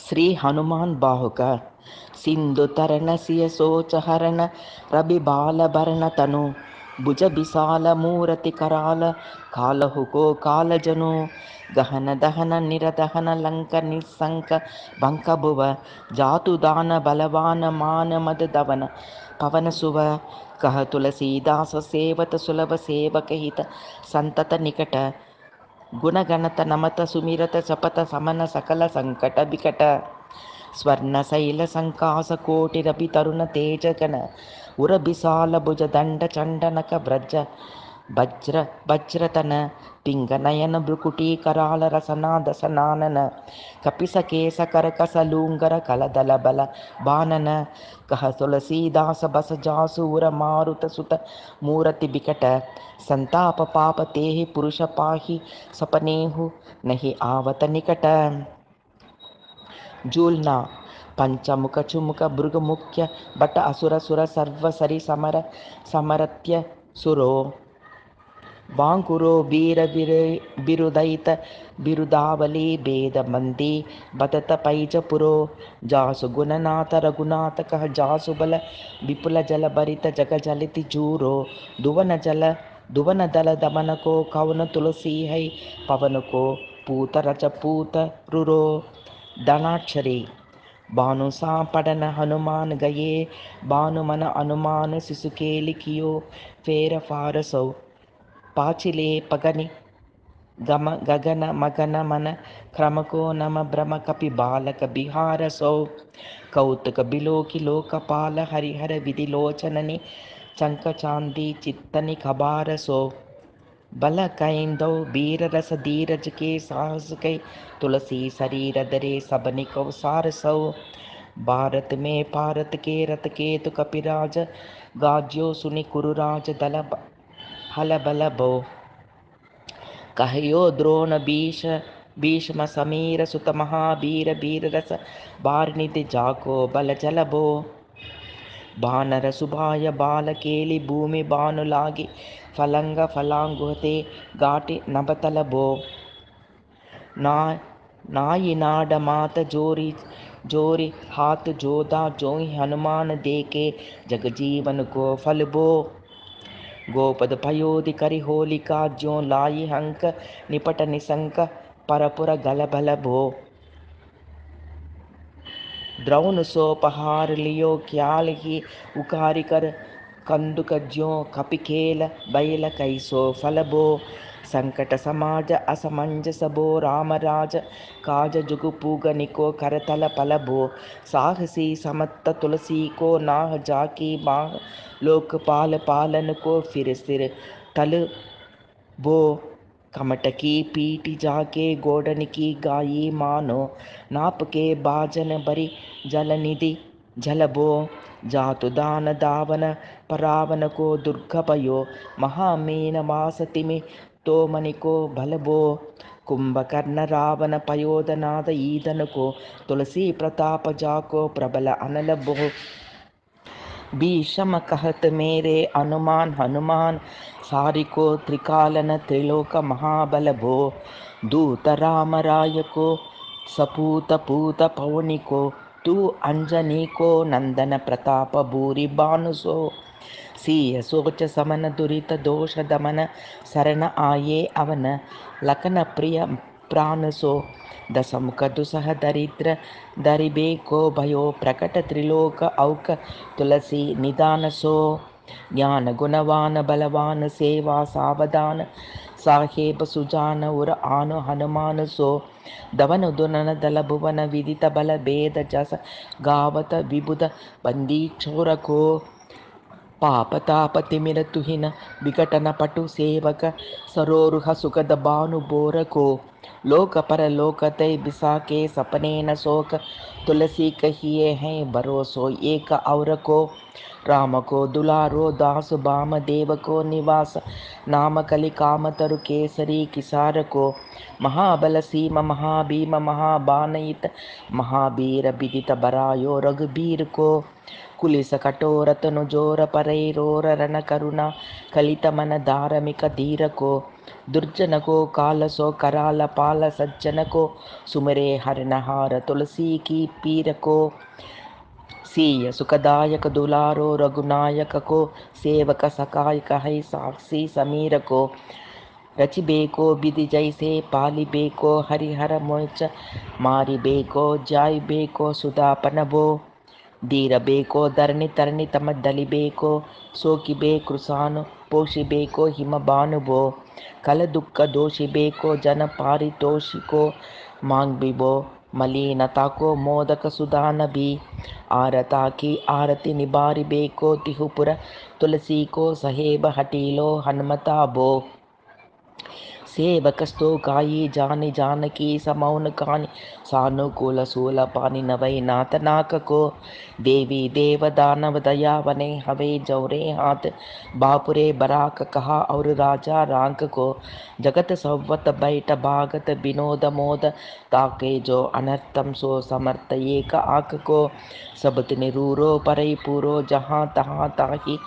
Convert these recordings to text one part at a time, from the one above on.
శ్రీ హనుమాన్ బాహుక సింధు తరణ సియ సోచహరణ రవి బాలభరణ తను భుజ విశాల మూరతి కరాల కాలహుకో కాలజను గహన దహన నిరదహన లంక నిస్సంక బంకభువ జాతుదాన బలవాన మాన మద దవన పవన సువ కహ తులసీదాస సేవత సులభ సేవకహిత సంతత నికట గుణగణత నమత సుమిరత చపత సమన సకల సంకట వికట స్వర్ణ శైల సంకాస కోటి రవి తరుణ తేజగణ ఉర బిసాల భుజ దండ చండనక వ్రజ వజ్ర వజ్రతన పింగ నయన భృకుటీ కరాల రసనా దశనానన కపిస కేస కరకస లూంగర కలదల బల బానన కహ తులసీదాస బస జాసూర మారుత సుత మూరతి బికట సంతాప పాప తేహి పురుష పాహి సపనేహు నహి ఆవత నికట జూల్నా పంచముఖ చుముఖ భృగుముఖ్య బట అసుర సుర సర్వ సరి సమర సమరత్య సురో వాంకురో వీర బిరుదైత బిరుదావలి భేద మంది బదత పైజపురో జాసు గుణనాథ రఘునాథ కహ జాసు బల విపుల జల భరిత జగ జలితి జూరో దువన దల దమనకో కవన తులసీ హై పవనకో పూత రచ పూత రురో ధనాక్షరి భాను సాపడన హనుమాన్ గయే భానుమన అనుమాన శిశుకేలి కియో ఫేర ఫారసౌ పాచిలే పగని గగన మగన మన క్రమకో నమ భ్రమ కపి బాలక బిహార సౌ కౌతుక బిలోకి లోకపాల హరిహర విధిలోచనని చంక చాంది చిత్తని ఖబార సో బల కైందౌ బీరరస ధీరజ के साहस कै तुलसी शरीर दरे सबनि कौसार सौ भारत में भारत के रथ केतु कपिराज गाज्यो सुनि कुरुराज दल हल बल बो कहयो द्रोण भीष्म समीर सुत महावीर बीर रस बारनिधि जाको बल जल बो ಬಾನರ ಸುಭಾಯ ಬಾಲಕೇಲಿ ಭೂಮಿ ಬಾನುಲಾಗಿ ಫಲಂಗ ಫಲಾಂಗುಹತೆ ಘಾಟಿ ನಭತಲಬೋ ನಾಯಿ ನಾಡ ಮಾತ ಜೋರಿ ಜೋರಿ हाथ जोधा जोहि हनुमान देके जगजीवन को फलबो गोपद पयोधि करि होलिका ज्यो लाई हंक निपट निसंक परपुर गल बल भो द्रौन सोपहार लियो क्याल ही उकारी कर कंदुक ज्यो कपिकेल बैल कैसो फलबो संकट समाज असमंजस बो रामराज काज जुगु पूग निको करतल पलबो साहसी समत्त तुलसी को नाह जाकी बाह लोकपाल पालन को फिर सिर तल बो कमट की पीटी जाके गोडन की गाई मानो नाप के बाजन बरी जल निधि जलबो जातु दान दावन परावन को दुर्ग पयो महामीन वासति में तो मणि को भलबो कुंभकर्ण रावण पयोधनाद ईदन को तुलसी प्रताप जाको प्रबल अनलबो भीषम कहत मेरे हनुमान हनुमान सारिको त्रिकालन त्रिलोक महाबल भो दूत राम राय को सपूत पूत पवनी को तू अंजनी को नंदन प्रताप भूरि भानुसो सीय सोच समन दुरित दोष दमन शरण आये अवन लखन प्रिय प्राणसो दशमुख दुसह दरिद्र दरिबे को भयो प्रकट त्रिलोक औक तुलसी निदान सो ज्ञान गुणवान बलवान सेवा सावधान साहेब सुजान उर आनु हनुमान सो दवन दुनन दल भुवन विदित बल भेद जस गावत विबुध बंदी चोर को पापताप तिमिर तुहिन विकटन पटु सेवक सरोरुह सुखद भानु बोर को लोक पर लोकते बिसाके सपने न शोक तुलसी कहिए हैं भरोसो एक और को राम को दुलारो दास बाम देव को निवास नाम कलि काम तरु केसरी किसार को महाबल सीम महाभीम महाबानयित महावीर विदित बरायो रघुबीर को కులిస కఠోరతను జోర పరైరోర రణ కరుణ కలిత మన ధారమిక ధీరకో దుర్జనకో కాలసో కరాల పాల సజ్జనకో సుమరే హరిణహార తులసి की पीरको सीय सुखदायक दुलारो रघुनायक को सेवक सकायक है साक्षी समीर को रचिबेको विधि जैसे पालिबेको हरिहर मोच मारिबेको जायबेको सुधापनबो धीरबेको धरणि तरणि तम दलिबेको ಸೋಕಿಬೇ ಕೃಸಾನು ಪೋಷಿಬೇಕೋ ಹಿಮಬಾನುಬೋ ಕಲ ದುಃಖ ದೋಷಿಬೇಕೋ ಜನ ಪಾರಿತೋಷಿಕೋ ಮಾಂಗ್ಬಿಬೋ ಮಲೀನತಾಕೋ ಮೋದಕ ಸುಧಾನಬಿ ಆರತಾಕಿ ಆರತಿ ನಿಬಾರಿಬೇಕೋ ತಿಹುಪುರ ತುಳಸೀಕೋ ಸಹೇಬ ಹಟೀಲೋ ಹನುಮತಾಬೋ సేవకస్తో కాయి జాని జానకి సమౌన కాని సానుకూల శూల పాని నవై नाथ नाक को देवी देव दानव दयावने हवे जौरे हाथ बापुरे बराक कहा और राजा रांक को जगत सवत बैठ भागत विनोद मोद ताके जो अनर्थम सो समर्थ एक आक को सबत निरूरो परई पूरो जहाँ तहाँ ताही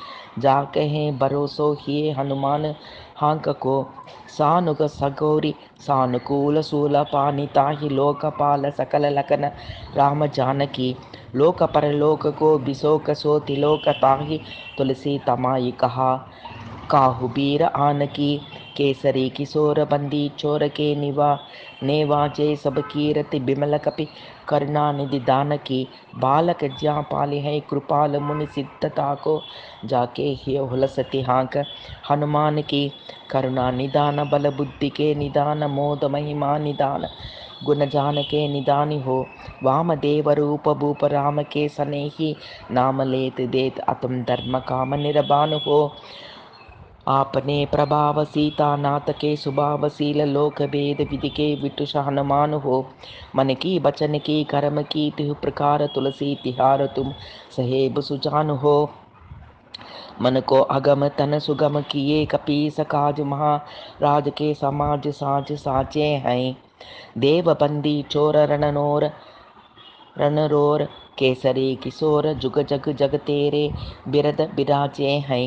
जाके हैं भरोसो ही हनुमान हांक को सानुग सगौरी सानुकूल सूल पानी ताहि लोकपाल सकल लखन राम जानकी लोक परलोक को बिसोक सो तिलोक ताहि तुलसी तमाई कहा काहु बीर आनकी केसरी किशोर बंदी चोर के नेवाजे सब कीरति बिमल कपि करुणा निधि दान की बालक ज्या पाले है कृपाल मुनि सिद्धता को जाके ही हुलसति हाँक हनुमान की करुणा निदान बल बुद्धि के निदान मोद महिमा निदान गुण जान के निदानी हो वामदेव रूप भूप राम के सनेही नाम लेत देत अतम धर्म काम निरबान हो आपने प्रभाव सीता नाथ के सुभावशील लोक भेद विधि के विटुष हनुमान हो मन की बचन की कर्म की तिहु प्रकार तुलसी तिहार तुम सहेब सुजान हो मन को अगम तन सुगम किए कपीस काज महाराज के समाज साज साचे हैं देव बंदी चोर रणरोर केसरी किशोर जुग जग जग तेरे बिरद बिराजे हैं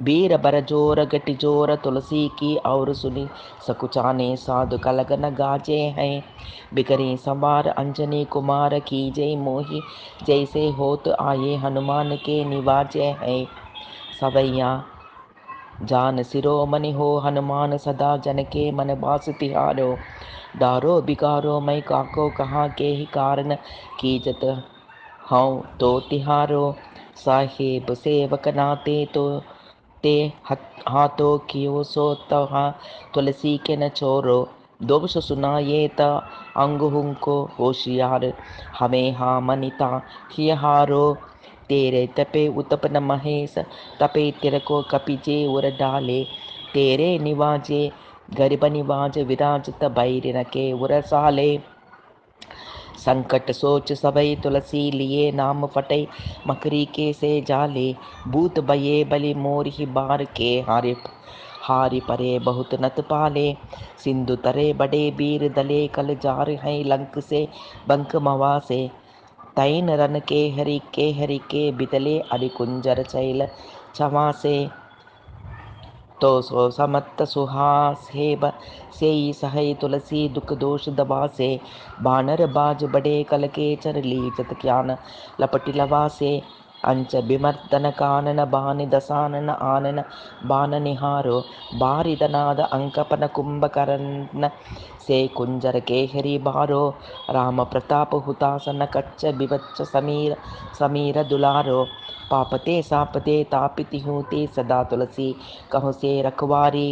बीर बरजोर गटिजोर तुलसी की और सुनी सकुचाने साधु कलगन गाजे हैं बिकरी सवार अंजनी कुमार की जय मोही जैसे होत आए हनुमान के निवाजे हैं सवैया जान सिरोमणि हो हनुमान सदा जन के मन बास तिहारो डारो बिगारो मैं काको कहाँ के ही कारण कीजत हूँ तो तिहारो साहेब सेवक नाते तो ते हाथों कियो सो तहाँ तुलसी के न छोरो दोष सुनाये त अंगुहुं को होशियार हमें हाँ मनिता हिहारो तेरे तपे उत्पन महेश तपे तिरको कपिजे उर डाले तेरे निवाजे गरीब निवाज विराजत बैरिन के उर साले संकट सोच सबई तुलसी लिए नाम फटे मकरी के से जाले भूत भये बलि मोरहि बार के हारि परे बहुत नत पाले सिंधु तरे बड़े बीर दले कल जार हैं लंक से बंक मवा से तैन रन के हरि के बितले अरिकुंजर चैल चवा से तो सो समत्त सुहास हेब से सहै तुलसी दुख दोष दबा से बानर बाज बड़े कल के चर लीजत ज्ञान लपटि लवा से अंच बिमर्दन कानन बानि दसानन आनन बान निहारो बारिदनाद अंकपन कुंभकर्ण से कुंजर केहरी बारो राम प्रताप हुतासन कच्च बिवच्च समीर दुलारो पापते सापते तापिति हूते सदा तुलसी कहो से रखवारी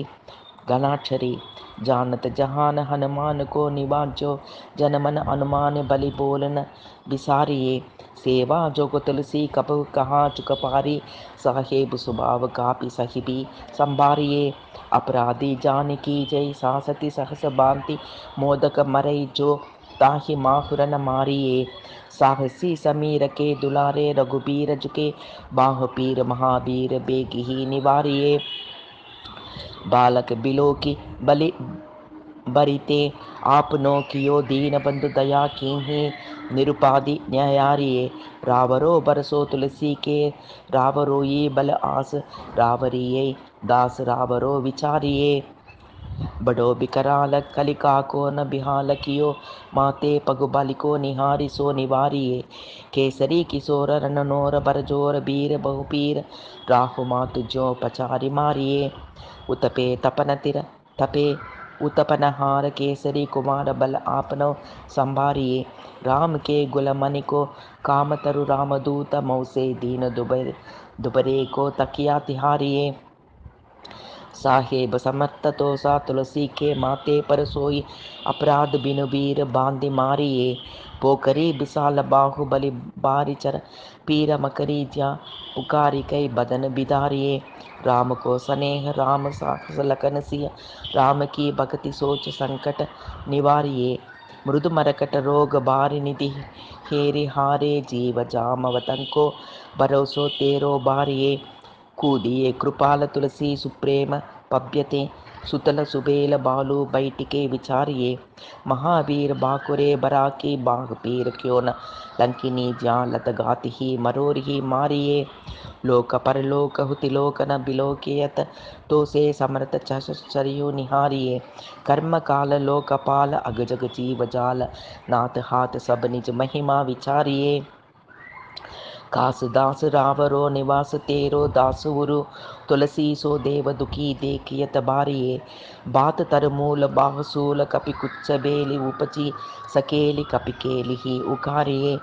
गणाक्षरी जानत जहान हनुमान को निवाजो जनमन अनुमान बलि बोलन बिसारिये सेवा जोग तुलसी कपु कहाँ चुक पारी साहेब सुभाव कापि सहिबी संभारिये अपराधी जान की जय सासति सहस बांति मोदक मरई जो ताहि माहुरन मारिये साहसी समीर के दुलारे रघुबीर जुके बाह पीर महावीर बेगी ही निवारिये बालक बिलो की बरिते आपनो कियो दीन बंधु दया कीन्ही निरुपाधि न्यायारिये रावरो बरसो तुलसी के रावरो ये बल आस रावरिये दास रावरो विचारिये बड़ो बिकराल कलिका को न बिहाल कियो माते पगुबलिको निहारी सो निवारिये केसरी किशोर रननोर बरजोर बीर बहुपीर राहु मातु जो पचारि मारिये उतपे तपन तिर तपे उतपनहार केसरी कुमार बल आपनो संभारिये राम के गुलमणि को काम तरु रामदूत मौसे दीन दुबरे को तकिया तिहारिये साहेब समर्थ तो सा तुलसी के माथे पर सोई अपराध बिनु बीर बांधि मारिये पोकरी विशाल बाहुबली बारी चर पीर मकरी ज्या पुकारी कई बदन बिदारिये राम को स्नेह राम साहस लखन सिया राम की भक्ति सोच संकट निवारिये मृदु मरकट रोग बारी निधि हेरि हारे जीव जामवतन को भरोसो तेरो बारिये कूदिए कृपाल तुलसी सुप्रेम पभ्यते सुतल सुबेल बालू बैटिके विचारिये महावीर बाकुरे बराकी बाह पीर क्यों न लंकिनी ज्यालत गाति ही मरोर ही मारिये लोक परलोक हुतिलोक न बिलोकियत तो से समर्थ चरियो निहारिये कर्म काल लोकपाल अगजग जीव जाल नाथ हाथ सब निज महिमा विचारिये कास दास रावरो निवास तेरो दासुरु तुलसी सो देव दुखी देखियत बारिये बात तर मूल बाहसूल कपि कुच्च बेली उपची सकेली कपि केली ही उकारिये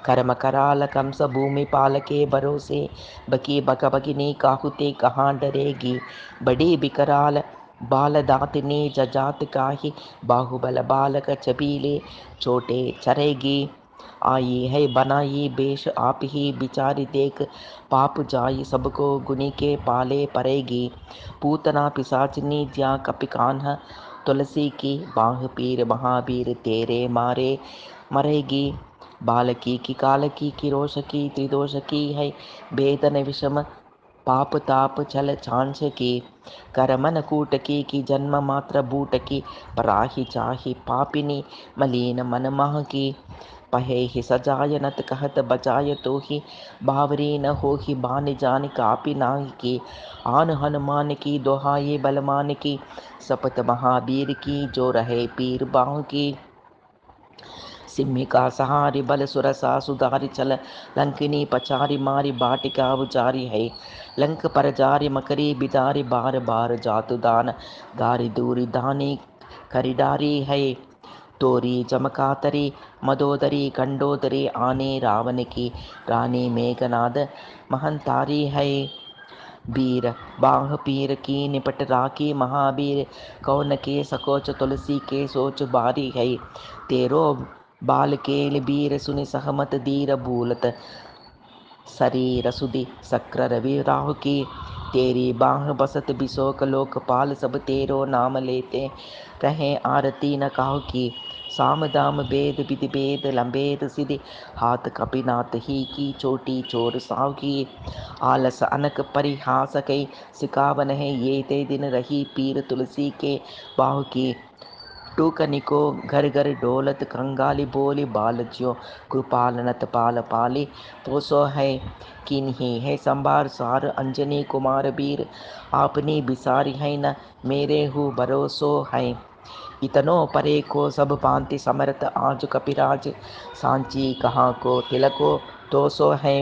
कर्म कराल कंस भूमि पालके भरोसे बकी बक बगिनी काहुते कहाँ डरेगी बड़ी बिकराल बाल दातनी जजात काही बाहुबल बालक चबीले छोटे चरेगी आई है बनाई बेश आप ही बिचारी देख पाप जाई सबको गुनी के पाले पड़ेगी पूतना पिशाचनी ज्या कपिकान तुलसी की बाह पीर महावीर तेरे मारे मरेगी बालकी की कालकी की रोष की त्रिदोष की है वेदन विषम पाप ताप छल छांछ की करमन कूटकी की जन्म मात्र बूटकी पराही चाही पापिनी मलीन मन माह की पहे ही सजाय नत कहत बचाय तो ही बावरी न हो ही बान जान कापी नाहि की आन हनुमान की दोहाई बलमान की सपत महावीर की जो रहे पीर बाह की सिम्हिका सहारी बल सुरसा सुधारी चल लंकिनी पचारी मारी बाटिका उचारी है लंक पर जारी मकरी बिदारी बार बार जातु दान गारी दूरी दानी खरीदारी है तोरी चमकातरी मदोदरी कंडोदरी आने रावण की रानी मेघनाद महंतारी है बीर बाह पीर की निपट राखी महावीर कौन के सकोच तुलसी के सोच बारी है तेरो बाल केल बीर सुनि सहमत धीर भूलत शरीर सुधि सक्र रवि राहु की तेरी बाह बसत बिशोक लोकपाल सब तेरो नाम लेते रहे आरती न काहू की साम दाम भेद विधि भेद लंबेद सिद्धि हाथ कपिनाथ ही की चोटी चोर साव की आलस अनक परिहास कई सिकावन है ये ते दिन रही पीर तुलसी के बाहु की टूकनिको घर घर डोलत कंगाली बोली बालज्यो कृपाल नत पाल पाली पोसो है किन्ही है संभार सार अंजनी कुमार बीर आपनी बिसारी है न मेरे हु भरोसो है इतनो परे को सब भांति समर्थ आज कपिराज सांची कहाँ को तिलको तो सो है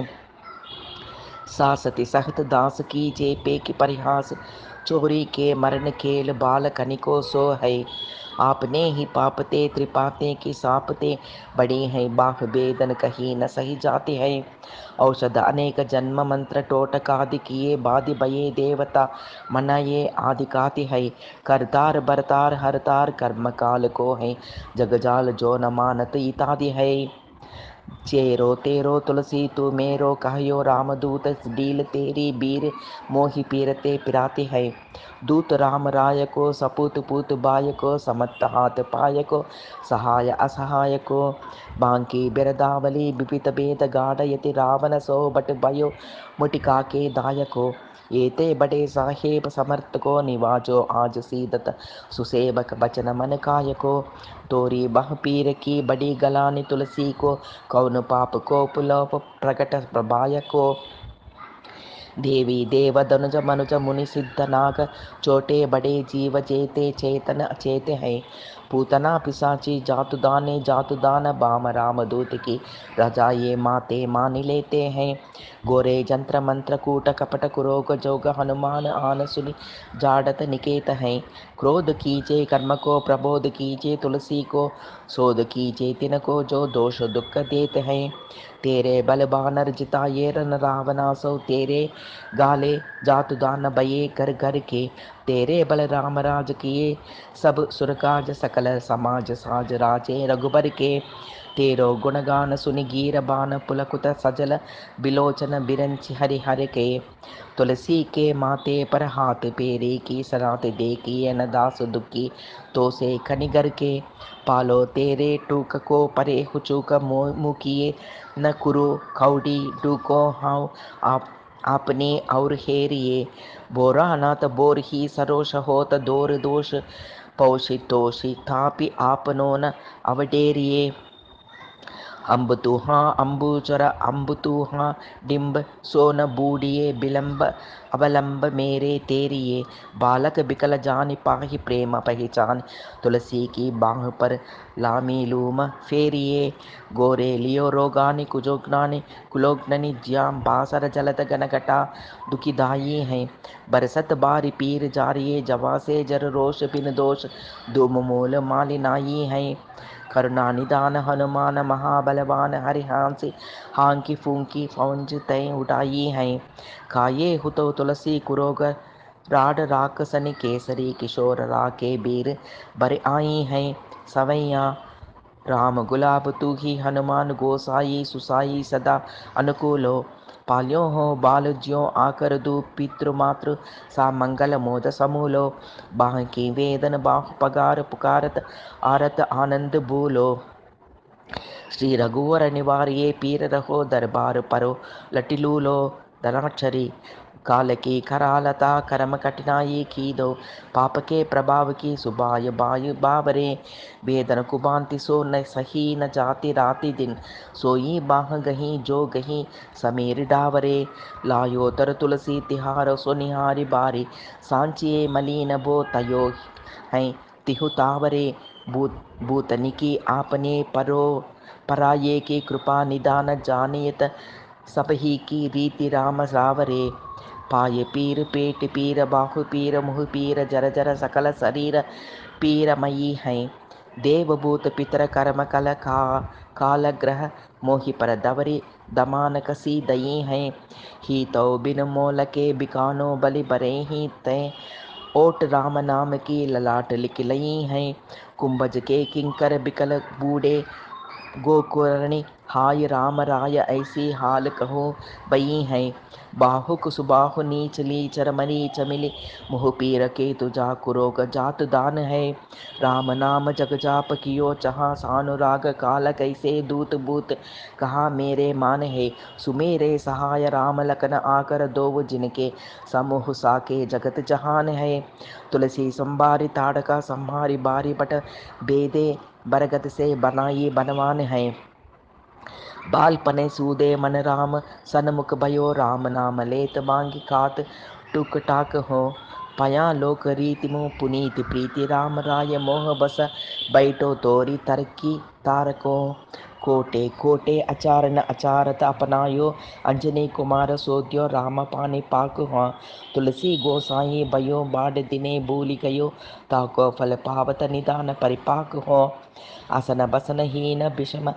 सासति सहत दास की जे पे की परिहास चोरी के मरण खेल बाल कनिको सो है आपने ही पापते त्रिपाते की सापते बड़ी है बाह वेदन कहीं न सही जाती है औषध अनेक जन्म मंत्र टोटकादि किए बादि भये देवता मनाये आदिकाति है करतार बरतार हरतार कर्म काल को है जगजाल जो न मानत इत्यादि है चेरो तेरो तुलसी तू मेरो कहयो रामदूत डील तेरी बीर मोहि पीरते पिराते है। दूत राम राय को सपूत पूत बाय को समत्त हाथ पाय को सहाय असहाय को बांकी बिरदावली बिपित भेद गाढ़यति रावण सो बट भयो मुटिका के दायको एते बड़े साहेब समर्थ को निवाजो आज सीदत सुसेवक बचन मन काय को तोरी बह पीर की बड़ी गलानी तुलसी को कौन पाप को पुलोप प्रकट प्रभाय को देवी देव धनुज मनुज मुनि सिद्ध नाग छोटे बड़े जीव जेते चेतन अचेत है। पूतना पिशाची जातुदान बाम राम दूत की रजा ये माते मान लेते हैं। गोरे जंत्र मंत्र कूट कपट कुरोग जोग हनुमान आन सुनि जाडत निकेत हैं। क्रोध कीजे कर्म को प्रबोध कीजे तुलसी को शोध कीजे तिनको जो दोष दुख देते हैं। तेरे बल बानर जिताये रन रावणासो तेरे गाले जातुदान बये घर घर के तेरे बल राम राज किए सब सुरकाज सकल समाज साज राजे रघुबर के तेरो गुणगान सुनि गीर बान पुलकुत सजल बिलोचन बिरंच हरि हर के तुलसी के माथे पर हाथ पेरे की सरात दे की न दास दुखी तो से खनिगर के पालो तेरे टूक को परे हुचूक मुकिए न कुरु खौडी डूको हाउ आप आपने और हेरिए बोरा नाथ बोर ही सरोष होत दोर दोष पौषितोषि थापि आपनो न अवडेरिए अम्बुतुहा अम्बुचर अम्बुतुहा डिम्ब सोन बूढ़िए बिलंब अवलंब मेरे तेरिए बालक बिकल जान पाहि प्रेम पहचान तुलसी की बाह पर लामी लूम फेरिए गोरे लियो रोगानि कुजोग्नानि कुलोग्ननि ज्याम बासर जलत गनगटा दुखिदाई हैं बरसत बारी पीर जारिए जवा से जर रोष बिन दोष दुम मूल मालिनाई हैं करुणा निदान हनुमान महाबलवान हरिहांसी हांकी फूंकी फौज तय उठाई हैं खाये हुतो तुलसी कुरोग राड राक्षसनि केसरी किशोर राके बीर बर आई हैं सवैया राम गुलाब तू ही हनुमान गोसाई सुसाई सदा अनुकूलो पाल्यो हो बाल ज्यो आकर दू पितृ मातृ सा मंगल मोद समूलो बाह की वेदन बाह पगार पुकारत आरत आनंद भूलो श्री रघुवर निवारिये पीर रहो दरबार परो लटिलूलो धनाक्षरी काल की करालता कर्म कठिनाई की दो पाप के प्रभाव की सुबाय बायु बावरे वेदन कुबांति सो न सही न जाति राति दिन सोई बाह गही जो गही समीर डावरे लायो तर तुलसी तिहार सोनिहारी बारी सांचिए मलिन बो तयो हैं तिहु तावरे भूतनि की आपने परो पराये की कृपा निदान जानियत सब ही की रीति राम रावरे पाय पीर पेट पीर बाहु पीर मुह पीर जर जर सकल शरीर पीरमयी हैं देवभूत पितर कर्म कल काल ग्रह मोहि पर दवरी दमान कसी दई हैं ही तो बिन मोल के बिकानो बलि बरे ही तय ओट राम नाम की ललाट लिख लई हैं कुंभज के किंकर बिकल बूढ़े गोकुरणी हाय राम राय ऐसी हाल कहो बई हैं बाहुक सुबाहु नीच लीचर मनी चमिली मुह पीर के तुझा कुरोग जात दान है राम नाम जग जाप कियो चहा सानुराग काल कैसे दूत बूत कहा मेरे मान है सुमेरे सहाय राम लखन आकर दो जिनके समूह साके जगत जहान है तुलसी संभारी ताड़का संहारी बारी बट बेदे बरगद से बनाई बनवान है बाल पने सूदे मन राम सनमुख भयो राम नाम लेत मांगी खात टुक टाक हो पया लोक रीति मुँह पुनीत प्रीति राम राय मोह बस बैठो तोरी तरकी तारको कोटे कोटे अचार न अचारत अपनायो अंजनी कुमार सोध्यो राम पानी पाक हुआ तुलसी गोसाई भयो बाढ़ दिने भूलि गयो ताको फल पावत निदान परिपाक हो आसन बसन हीन विषम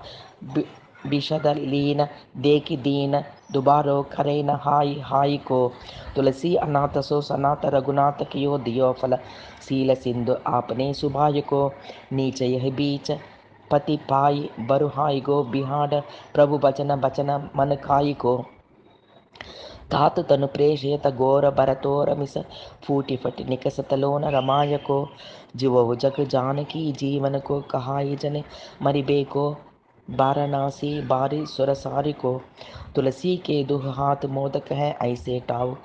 विशद लीन देखी दीन दुबारो करे न हाय हाय को तुलसी अनाथ सो सनाथ रघुनाथ कियो दियो फल सील सिंधु आपने सुभाय को नीच यह बीच पति पाई बरुहाई गो बिहाड प्रभु बचन बचन मन खाई को తాతు తను ప్రేషేత ఘోర భరతోర మిస फूटी फटी निकसत लोन रमाय को जीवो जग जानकी जीवन को कहाई जने मरिबे को वाराणसी बारी सुरसारी को तुलसी के दुह हाथ मोदक है ऐसे टाव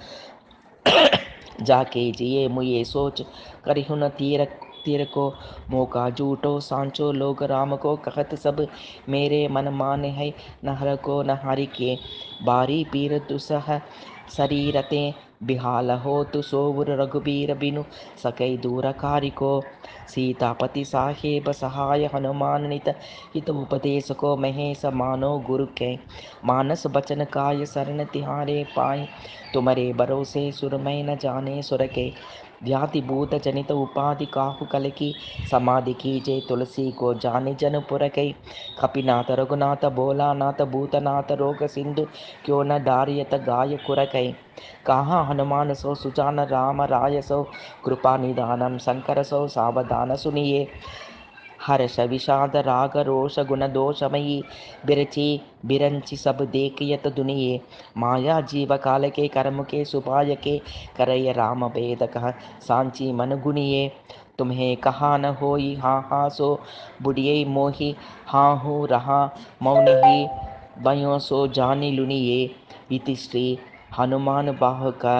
जाके जिए मुए सोच करिहुन तीर तीर को मौका झूठो सांचो लोग राम को कहत सब मेरे मन मान है नहर को नहारी के बारी पीर दुसह शरीरते बिहाल हो तु सोवर रघुबीर बिनु सकै दूर कारिको सीतापति साहेब सहाय हनुमान नित हित उपदेश को महेश मानो गुरु के मानस बचन काय शरण तिहारे पाए तुम्हारे भरोसे सुर मैं न जाने सुर के व्याधि भूत जनित उपाधि काहु कल की समाधि कीजे तुलसी को जाने जन पुर के कपिनाथ रघुनाथ भोलानाथ भूतनाथ रोग सिंधु क्यों न डारियत गाय कुर के कहाँ हनुमान सो सुजान राम राय सो कृपा निदानम शंकर सो सावधान सुनिए हर्ष विषाद राग रोष गुण दोषमयी बिरची बिरंची सब देखियत दुनिये माया जीव काल के कर्म के सुपाय के करय राम वेद कह सांची मन गुनिये तुम्हें कहा न होई हाँ हाँ सो बुढ़िए मोही हाँ हूँ रहा मौन ही बयो सो जानी लुनिये इति श्री हनुमान बाह का